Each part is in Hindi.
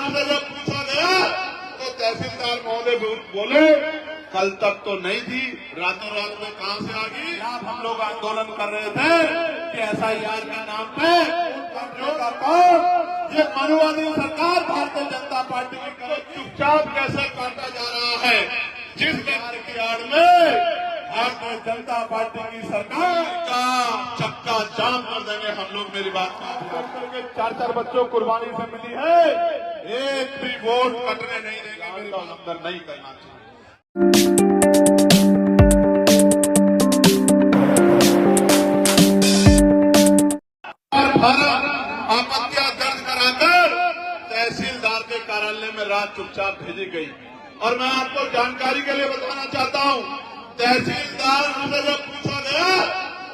से जब पूछा गया तो तहसीलदार महोदय बोले कल तक तो नहीं थी, रातों रात में कहां से आ गई। आप हम लोग आंदोलन कर रहे थे कि SIR के नाम पे ये मनुवादी सरकार भारतीय जनता पार्टी की करो चुपचाप कैसे काटा जा रहा है, जिस बिहार की आड़ में भारतीय जनता पार्टी की सरकार का चक्का जाम कर देंगे हम लोग। मेरी बात करके 4-4 बच्चों कुर्बानी से मिली है, एक भी वोट कटने नहीं देंगे, मेरी उल्लंघन नहीं करना चाहिए। आपत्तियां दर्ज कराकर तहसीलदार के कार्यालय में रात चुपचाप भेजी गई। और मैं आपको जानकारी के लिए बताना चाहता हूं, तहसीलदार से जब पूछा गया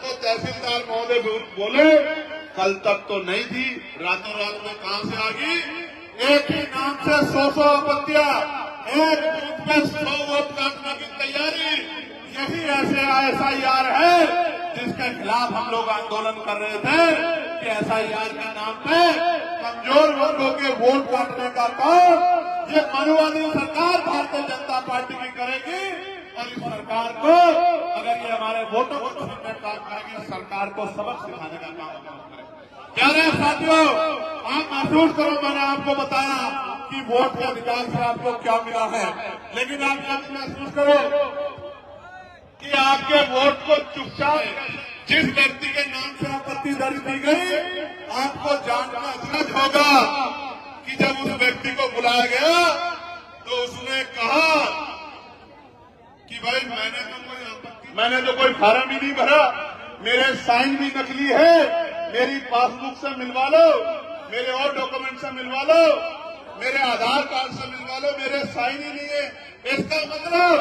तो तहसीलदार महोदय बोले कल तक तो नहीं थी, रातों रात में कहां से आ गई। एक ही नाम से 100 आपत्तियां, एक बूथ में 100 वोट काटने की तैयारी, यही ऐसे SIR है जिसके खिलाफ हम लोग आंदोलन कर रहे थे कि SIR के नाम पे कमजोर वर्गों के वोट काटने का काम ये मनुवादी सरकार भारतीय जनता पार्टी की करेगी। और इस सरकार को अगर ये हमारे वोटों को छीनने का काम करेगी, सरकार को सबक सिखाने का काम करेगी। प्यारे साथियों, आप महसूस करो, मैंने आपको बताया कि वोट के अधिकार से आपको क्या मिला है, लेकिन आप महसूस करो कि आपके वोट को चुपचाप जिस व्यक्ति के नाम से आपत्ति दर्ज की गई, आपको जानना जज होगा कि जब उस व्यक्ति को बुलाया गया तो उसने कहा कि भाई मैंने तो कोई फार्म ही नहीं भरा, मेरे साइन भी नकली है, मेरी पासबुक से मिलवा लो, मेरे और डॉक्यूमेंट से मिलवा लो, मेरे आधार कार्ड से मिलवा लो, मेरे साइन ही नहीं है। इसका मतलब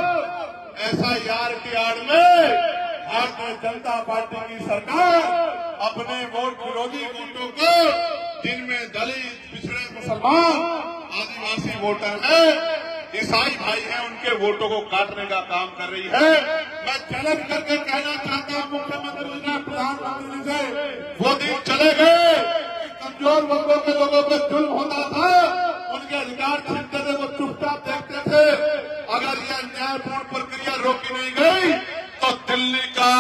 SIR की आड़ में भारतीय जनता पार्टी की सरकार अपने वोट विरोधी वोटों को, जिनमें दलित, पिछड़े, मुसलमान, आदिवासी वोटर हैं, ईसाई भाई हैं, उनके वोटों को काटने का काम कर रही है। मैं चैलेंज करके कहना चाहता हूं मुख्यमंत्री जी ने, प्रधानमंत्री जी से, वो दिन चले गए कमजोर वर्गों के लोगों पर जुल्म होता था, उनके अधिकार छीनते थे, वो चुपचाप देखते थे। अगर यह न्यायपूर्ण प्रक्रिया रोकी नहीं गई तो दिल्ली का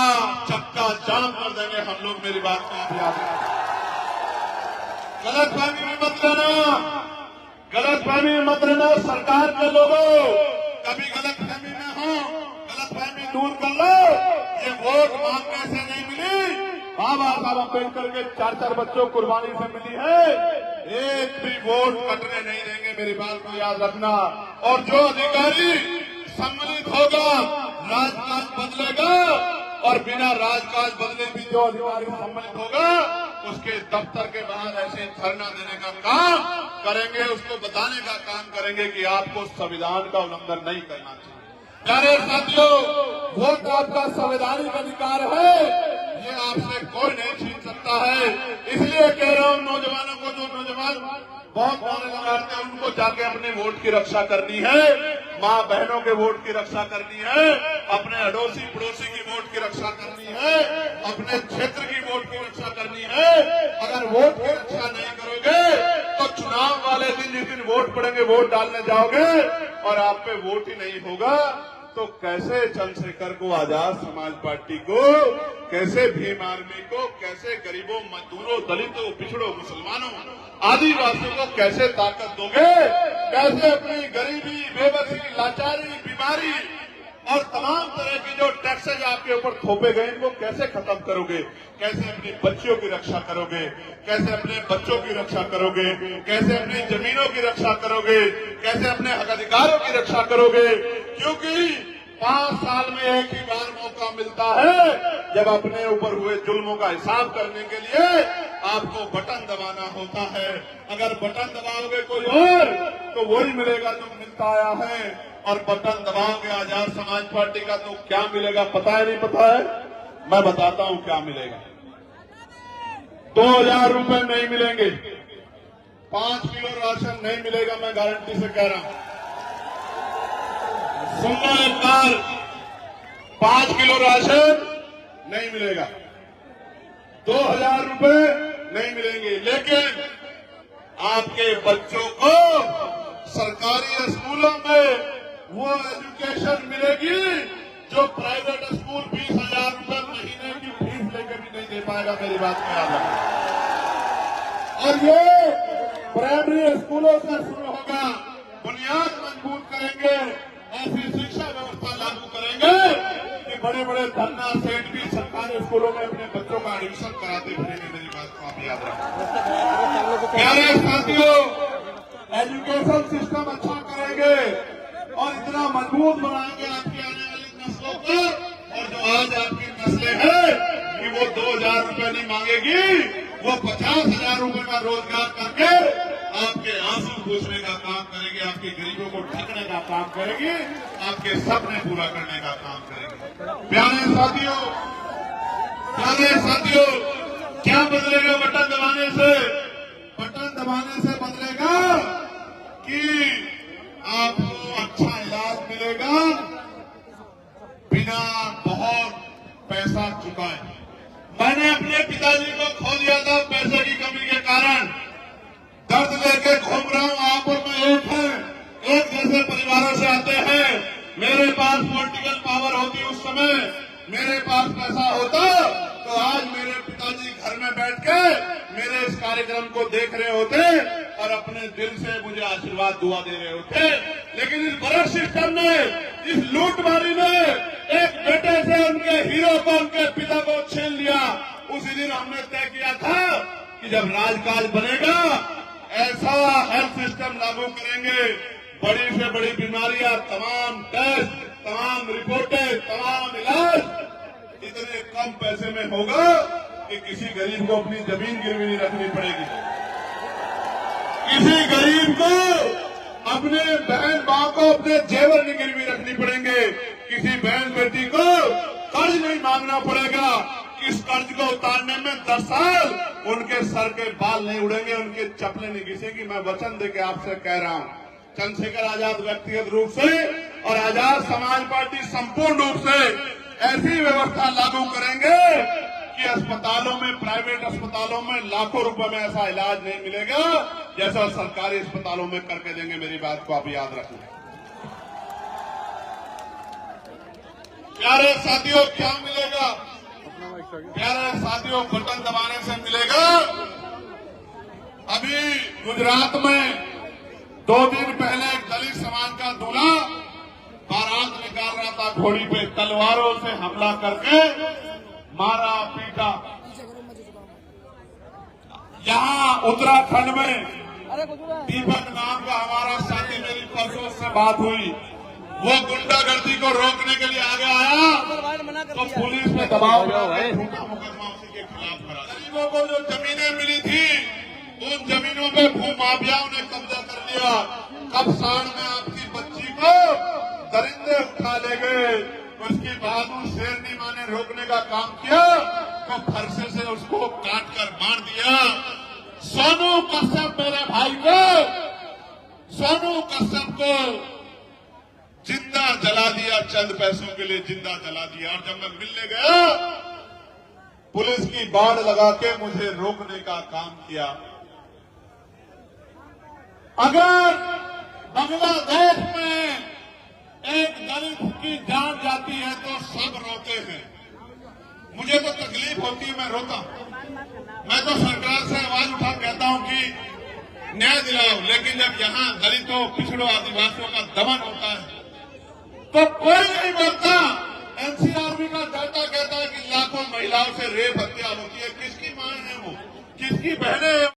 चक्का जाम कर देंगे हम लोग। मेरी बात को गलतफहमी में मत लेना, गलतफहमी में मत लेना। सरकार के लोगों, कभी गलतफहमी में हो, गलतफहमी दूर कर लो। ये वोट मांगने से नहीं मिली, बाबा साहब अम्बेडकर के 4-4 बच्चों कुर्बानी से मिली है, एक भी वोट कटने नहीं देंगे। मेरी बात को याद रखना। और जो अधिकारी सम्मिलित होगा, राजकाज बदलेगा, और बिना राजकाज बदले भी जो अधिकारी सम्मिलित होगा, उसके दफ्तर के बाहर ऐसे धरना देने का काम करेंगे, उसको बताने का काम करेंगे कि आपको संविधान का उल्लंघन नहीं करना चाहिए। प्यारे साथियों, वोट आपका संवैधानिक अधिकार है, ये आपसे कोई नहीं छीन सकता है। इसलिए कह रहा हूं नौजवानों को, जो नौजवान बहुत नारे लगाते हैं, उनको जाके अपने वोट की रक्षा करनी है, माँ बहनों के वोट की रक्षा करनी है, अपने अड़ोसी पड़ोसी की वोट की रक्षा करनी है, अपने क्षेत्र की वोट की रक्षा करनी है। अगर वोट की रक्षा नहीं करोगे तो चुनाव वाले दिन, जिस दिन वोट पड़ेंगे, वोट डालने जाओगे और आप पे वोट ही नहीं होगा, तो कैसे चंद्रशेखर को, आजाद समाज पार्टी को, कैसे भीम आर्मी को, कैसे गरीबों, मजदूरों, दलितों, पिछड़ों, मुसलमानों, आदिवासियों को कैसे ताकत दोगे? कैसे अपनी गरीबी, बेबसी, लाचारी, बीमारी और तमाम तरह की जो टैक्सेज आपके ऊपर थोपे गए, इनको कैसे खत्म करोगे? कैसे अपनी बच्चियों की रक्षा करोगे? कैसे अपने बच्चों की रक्षा करोगे? कैसे अपनी जमीनों की रक्षा करोगे? कैसे अपने हक अधिकारों की रक्षा करोगे? क्योंकि 5 साल में एक ही बार मौका मिलता है, जब अपने ऊपर हुए जुल्मों का हिसाब करने के लिए आपको बटन दबाना होता है। अगर बटन दबाओगे कोई और, तो वही मिलेगा जो मिलता आया है, और बटन दबाओगे आजाद समाज पार्टी का, तो क्या मिलेगा पता है? नहीं पता है? मैं बताता हूं क्या मिलेगा। 2000 रुपए नहीं मिलेंगे, 5 किलो राशन नहीं मिलेगा, मैं गारंटी से कह रहा हूं। सुनना एक बार, 5 किलो राशन नहीं मिलेगा, 2000 रुपए नहीं मिलेंगे, लेकिन आपके बच्चों को स्कूलों में वो एजुकेशन मिलेगी जो प्राइवेट स्कूल 20,000 रुपए महीने की फीस लेकर भी नहीं दे पाएगा। मेरी बात में याद रखना। और ये प्राइमरी स्कूलों से शुरू होगा। बुनियाद मजबूत करेंगे, ऐसी शिक्षा व्यवस्था लागू करेंगे कि बड़े बड़े धन्ना सेठ भी सरकारी स्कूलों में अपने बच्चों का एडमिशन कराते फिरेंगे। मेरी बात को आप याद रखें। प्यारे साथियों, एजुकेशन सिस्टम अच्छा करेंगे और इतना मजबूत बनाएंगे आपकी आने वाली नस्लों को। और जो आज आपकी नस्लें हैं कि वो 2,000 रुपए नहीं मांगेगी, वो 50,000 रुपए का रोजगार करके आपके आंसू पूछने का काम करेगी, आपके गरीबों को ठगने का काम करेगी, आपके सपने पूरा करने का काम करेगी। प्यारे साथियों, क्या बदलेगा बटन दबाने से? बटन दबाने से बदलेगा कि आपको अच्छा इलाज मिलेगा बिना बहुत पैसा चुकाए। मैंने अपने पिताजी को खो दिया था पैसे की कमी के कारण। दर्द लेके घूम रहा हूं। आप और मैं एक हैं, एक जैसे परिवारों से आते हैं। मेरे पास पॉलिटिकल पावर होती उस समय, मेरे पास पैसा होता तो आज मेरे पिताजी घर में बैठ के मेरे इस कार्यक्रम को देख रहे होते और अपने दिल से मुझे आशीर्वाद दुआ दे रहे होते। लेकिन इस बड़े सिस्टम ने, इस लूटमारी ने एक बेटे से उनके हीरो को, उनके पिता को छीन लिया। उसी दिन हमने तय किया था कि जब राजकाज बनेगा ऐसा हेल्थ सिस्टम लागू करेंगे, बड़ी से बड़ी बीमारियां, तमाम टेस्ट, तमाम रिपोर्टें, तमाम इलाज इतने कम पैसे में होगा कि किसी गरीब को अपनी जमीन गिरवी नहीं रखनी पड़ेगी। किसी गरीब को अपने बहन मां को अपने जेवर नहीं गिरवी रखनी पड़ेंगे। किसी बहन बेटी को कर्ज नहीं मांगना पड़ेगा। इस कर्ज को उतारने में 10 साल उनके सर के बाल नहीं उड़ेंगे, उनके चप्पलें नहीं घिसेंगी। मैं वचन देके आपसे कह रहा हूं। चंद्रशेखर आजाद व्यक्तिगत रूप से और आजाद समाज पार्टी संपूर्ण रूप से ऐसी व्यवस्था लागू करेंगे कि अस्पतालों में, प्राइवेट अस्पतालों में लाखों रुपए में ऐसा इलाज नहीं मिलेगा जैसा सरकारी अस्पतालों में करके देंगे। मेरी बात को आप याद रखना। प्यारे साथियों, क्या मिलेगा? प्यारे साथियों, बटन दबाने से मिलेगा। अभी गुजरात में 2 दिन पहले एक दलित समाज का दूल्हा बारात निकाल रहा था, घोड़ी पे तलवारों से हमला करके मारा पीटा। यहाँ उत्तराखंड में दीपक नाम का हमारा साथी, मेरी परसों से बात हुई, वो गुंडागर्दी को रोकने के लिए आगे आया तो पुलिस ने दबाव मुकदमा उसी के खिलाफ करा। गरीबों को जो जमीनें मिली थी उन जमीनों पे भूमाफियाओं ने कब्जा कर लिया। कब साड़ में आपकी बच्ची को दरिंदे उठा ले गए, उसकी बहादुर शेरनी माँ ने रोकने का काम किया तो फरसे से उसको काट कर मार दिया। सोनू कश्यप मेरे भाई को, सोनू कश्यप को जिंदा जला दिया, चंद पैसों के लिए जिंदा जला दिया। और जब मैं मिलने गया पुलिस की बाड़ लगा के मुझे रोकने का काम किया। अगर बांग्लादेश में एक दलित की जान जाती है तो सब रोते हैं। मुझे तो तकलीफ होती है, मैं रोता हूं। मैं तो सरकार से आवाज उठा कहता हूं कि न्याय दिलाओ, लेकिन जब यहाँ दलितों, पिछड़ों, आदिवासियों का दमन होता है तो कोई नहीं बोलता। एनसीआरबी का डाटा कहता है कि लाखों महिलाओं से रेप हत्या होती है। किसकी मां है वो, किसकी बहनें हैं?